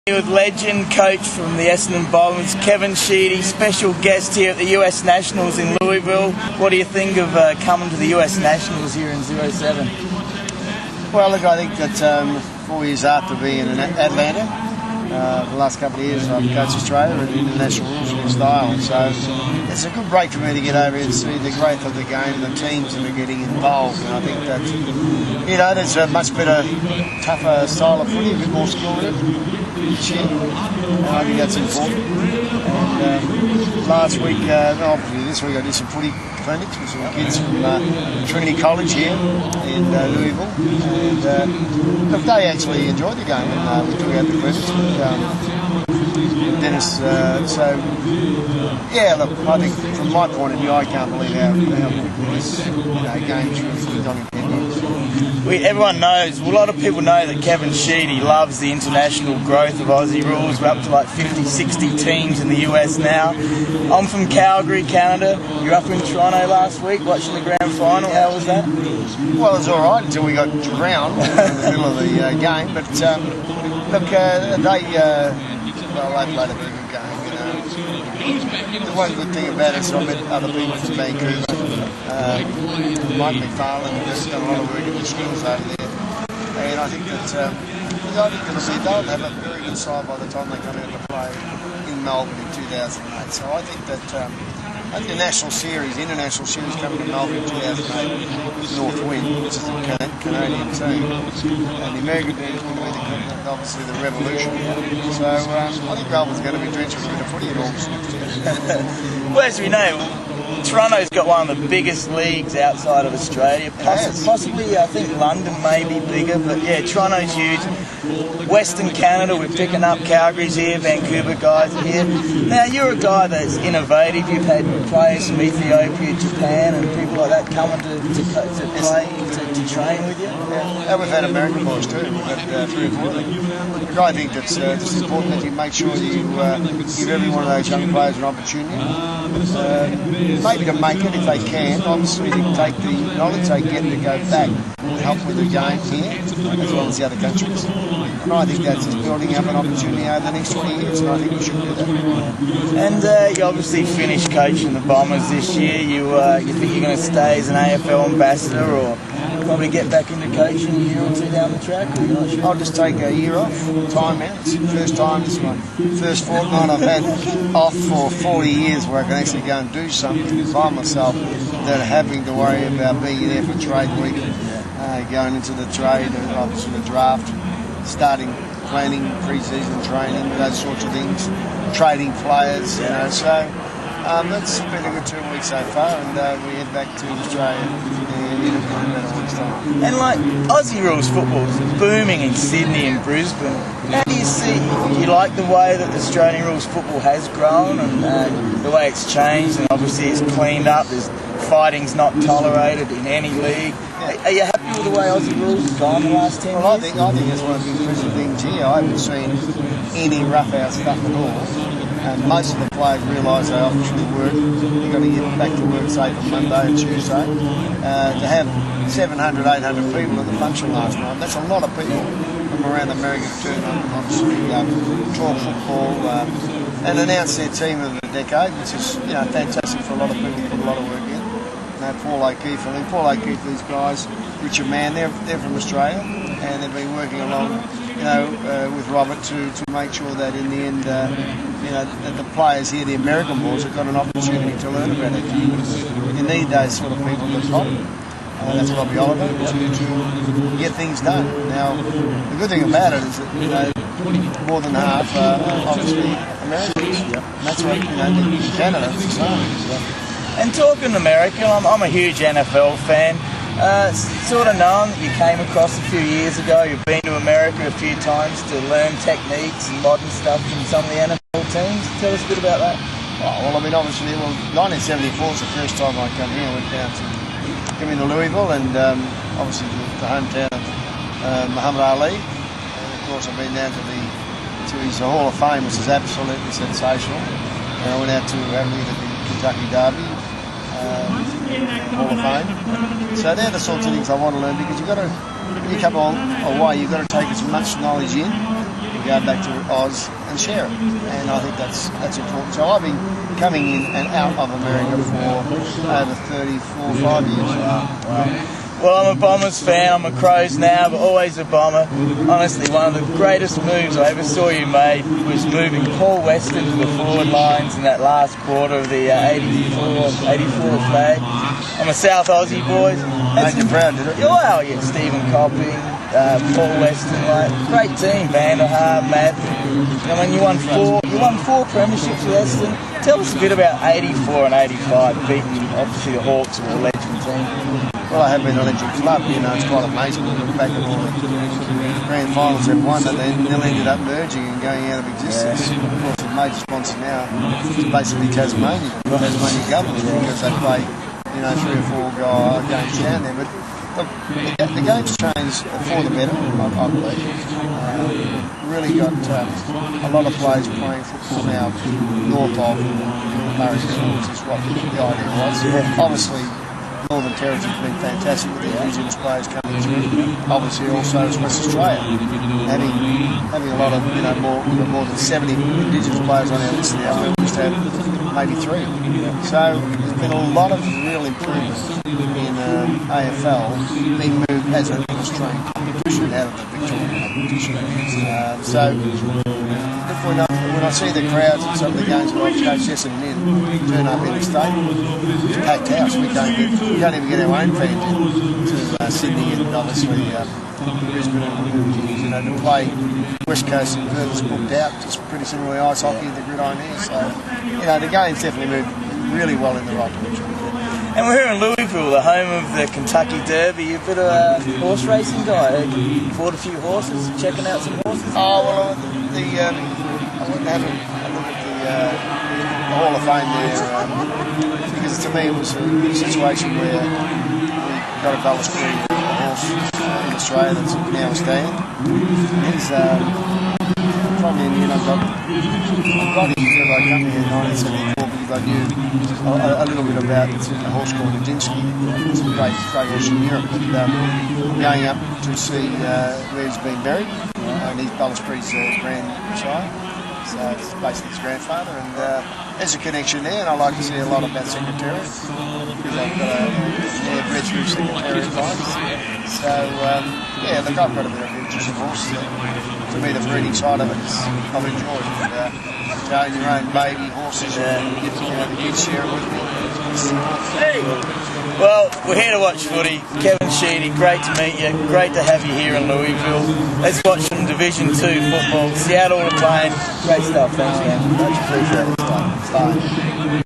With legend coach from the Essendon Bombers, Kevin Sheedy, special guest here at the US Nationals in Louisville. What do you think of coming to the US Nationals here in 07? Well, look, I think that 4 years after being in Atlanta, the last couple of years I've coached Australia in international rules and style, so it's a good break for me to get over here and see the growth of the game and the teams that are getting involved. And I think that, you know, there's a much better, tougher style of footy, a bit more skill in it this year, and I think that's important. And last week, obviously this week I did some footy clinics with some kids from Trinity College here in Louisville, and look, they actually enjoyed the game, and we took out the clinics with Dennis. So yeah, look, I think from my point of view, I can't believe how quickly this game's really moved on in 10 years. Everyone knows, well, a lot of people know that Kevin Sheedy loves the international growth of Aussie rules. We're up to like 50, 60 teams in the US now. I'm from Calgary, Canada. You're up in Toronto last week watching the grand final. How was that? Well, it was all right until we got drowned in the middle of the game. But look, they played a very good game. The one good thing about it is I met other people from Vancouver. Myk has done a lot of work in the schools over there, and I think that they'll have a very good side by the time they come out to play in Melbourne in 2008. So I think that I think the international series coming to Melbourne in 2008, North Wind, which is a Canadian team, and the American team is going to be obviously the Revolution. So I think Melbourne's going to be drenched with a bit of footy in August next year. Well, as we know, Toronto's got one of the biggest leagues outside of Australia. Possibly, I think London may be bigger, but yeah, Toronto's huge. Western Canada, we're picking up Calgary's here, Vancouver guys are here. Now, you're a guy that's innovative. You've had players from Ethiopia, Japan, and people like that coming to train with you. Yeah, we've had American boys too. We've had 3 or 4 of them. Look, I think that's just important that you make sure you give every one of those young players an opportunity. Maybe to make it if they can, obviously to take the knowledge they get to go back and help with the game here as well as the other countries. And I think that's just building up an opportunity over the next 20 years, and I think we should do that. And you obviously finished coaching the Bombers this year. You think you're going to stay as an AFL ambassador, or probably get back into coaching a year or two down the track? Or you're not sure? I'll just take a year off, time out. It's the first time, this is my first fortnight I've had off for 40 years where I can actually go and do something by myself without having to worry about being there for trade week, going into the trade, obviously the draft, starting planning, pre-season training, those sorts of things, trading players, you know. So that's been a good 2 weeks so far, and we head back to Australia in about a week's time. And like Aussie rules football is booming in Sydney and Brisbane. How do you see? You like the way that Australian rules football has grown and the way it's changed, and obviously it's cleaned up. There's fighting's not tolerated in any league. Are you happy with the way Aussie rules have gone the last 10 years? Well, I think that's one of the impressive things here. I haven't seen any rough-out stuff at all. And most of the players realise they obviously work. You've got to get back to work, say, for Monday and Tuesday. To have 700, 800 people at the function last night, that's a lot of people from around America to turn on, obviously, talk football and announce their team of the decade, which is fantastic for a lot of people to put a lot of work in. Paul O'Keefe, these guys, Richard Mann, they're from Australia, and they've been working along, with Robert to make sure that in the end, that the players here, the American boys, have got an opportunity to learn about it. You need those sort of people at the top. That's Robbie Oliver to get things done. Now, the good thing about it is that more than half are obviously Americans. And that's what in Canada it's the same. And talking American, I'm a huge NFL fan. Sort of known that you came across a few years ago. You've been to America a few times to learn techniques and modern stuff from some of the NFL teams. Tell us a bit about that. Oh, well, I mean, obviously, 1974 is the first time I come here. I went down to Louisville, and obviously the hometown of Muhammad Ali. And of course, I've been down to his Hall of Fame, which is absolutely sensational. And I went out to have a look at the Kentucky Derby. Hall of Fame. So they're the sorts of things I want to learn, because you've got to when you come on away, you've got to take as much knowledge in and go back to Oz and share it. And I think that's important. So I've been coming in and out of America for over 35 years. Wow. Well, I'm a Bombers fan. I'm a Crows now, but always a Bomber. Honestly, one of the greatest moves I ever saw you made was moving Paul Weston to the forward lines in that last quarter of the 84 flag. I'm a South Aussie boy. Made you proud, did it? Oh, yeah, Stephen Copping, Paul Weston, like, great team. Vanderhaar, Madden. I mean, you won four premierships with Essendon. Tell us a bit about 84 and 85, beating obviously the Hawks were a legend team. Well, I have been a legend club, you know, it's quite amazing to look back at all the grand finals they've won and then they'll ended up merging and going out of existence. Of course, the major sponsor now is basically Tasmania government, because they play, you know, 3 or 4 games down there. But the game's changed for the better, I believe. Really got a lot of players playing football now north of Murray, which is what the idea was. Obviously, Northern Territory's been fantastic with the Indigenous players coming through. Obviously, also as West Australia, having a lot of, you know, more than 70 Indigenous players on our list now. We used to have maybe 3. So there's been a lot of real improvements in AFL being moved as an Australian competition out of the Victorian competition. So when I see the crowds and some of the games that I've coached Essendon in turn up in the stadium, it's a packed house. We can't even get our own fans in to Sydney and obviously Brisbane and, you know, to play West Coast and Perth's booked out. Just pretty similarly ice hockey and the gridiron here. So, you know, the game's definitely moved really well in the right direction. And we're here in Louisville, the home of the Kentucky Derby. You're a bit of a horse racing guy. You bought a few horses, checking out some horses? Oh, well, I wouldn't have a look at the Hall of Fame there, because to me it was a situation where we got a balustrade horse in Australia that's now a stand. He's probably in I've got him because I come here in 1974 because I knew a little bit about a horse called Radinsky. It's a great horse in Europe. But going up to see where he's been buried, and his balustrade's grandsire. So it's basically his grandfather, and there's a connection there, and I like to see a lot about Secretariat, because I've got a bred through Secretariat times. So, yeah, look, I've got a bit of interest in horses. To me, the breeding side of it is I've enjoyed it. Own your own baby horses, and you get the kids share it with me. Hey! Well, we're here to watch footy. Kevin Sheedy, great to meet you. Great to have you here in Louisville. Let's watch some Division 2 football. Seattle are playing. Great stuff. Thanks, man. Much appreciated. Bye.